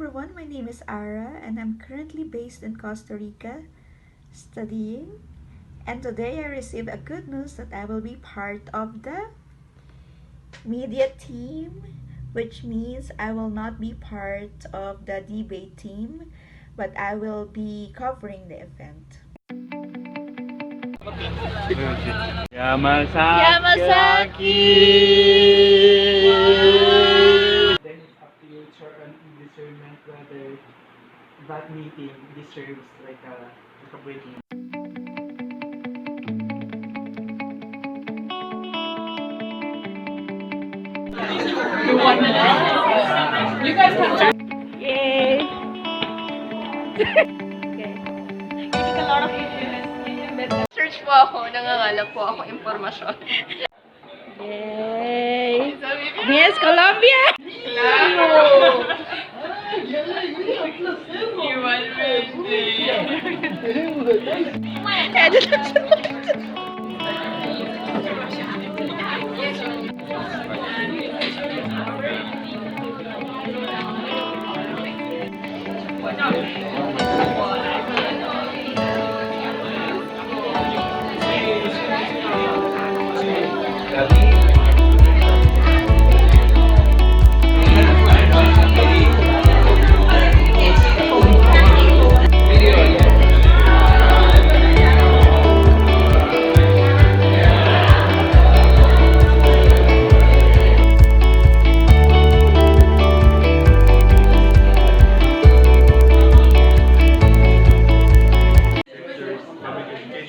everyone, my name is Ara and I'm currently based in Costa Rica studying, and today I received a good news that I will be part of the media team, which means I will not be part of the debate team, but I will be covering the event. Yamasaki! Then it's up to you, it's your own discernment whether that meeting deserves like a breaking. You 1 minute? You guys can. Yay! Okay. You took a lot of search po ako, nangangalap po ako impormasyon. Yay! Miss Colombia!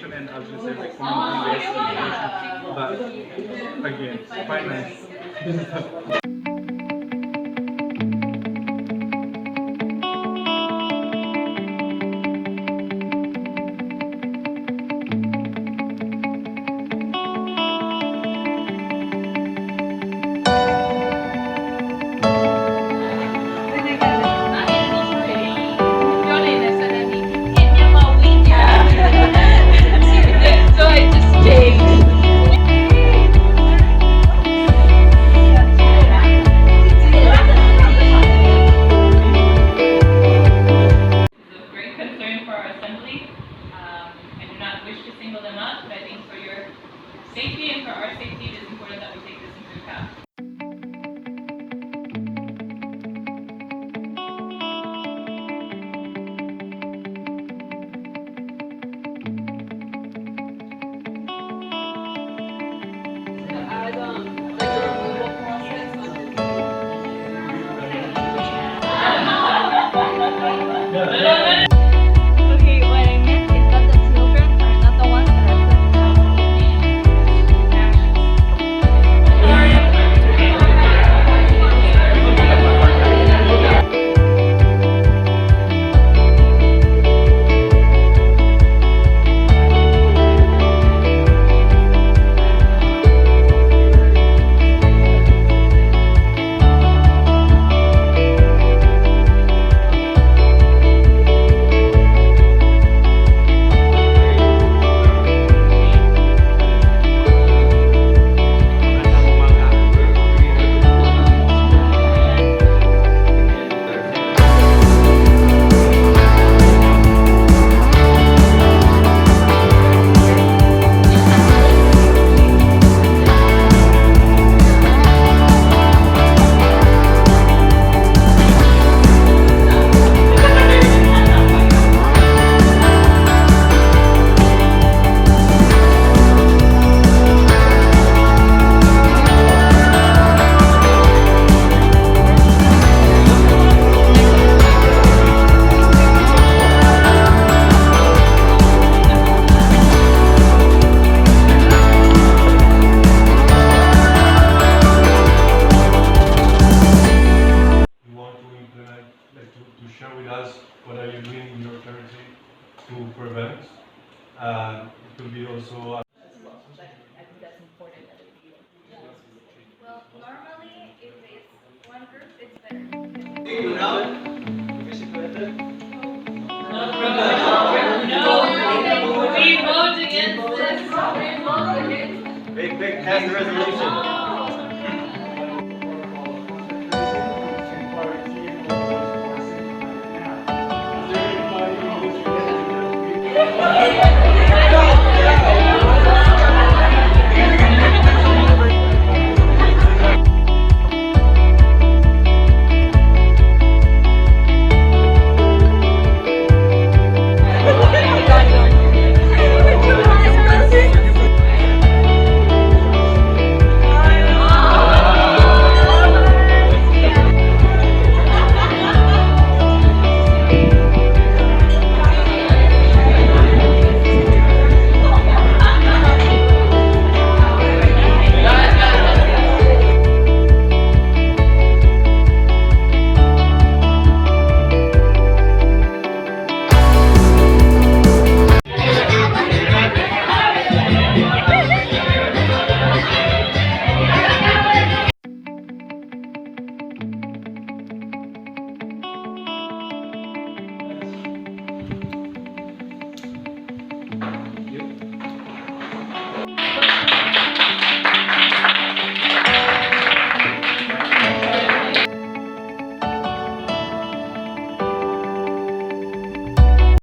And I'll just say like community but again, finance. Safety and for our safety, it is important that we take this into account. Okay, what I meant is that the children are not the ones that are to share with us what are you doing in your country to prevent. It could be also. Well, normally, if it's one group, it's better. No, we vote against this. Big, pass the resolution.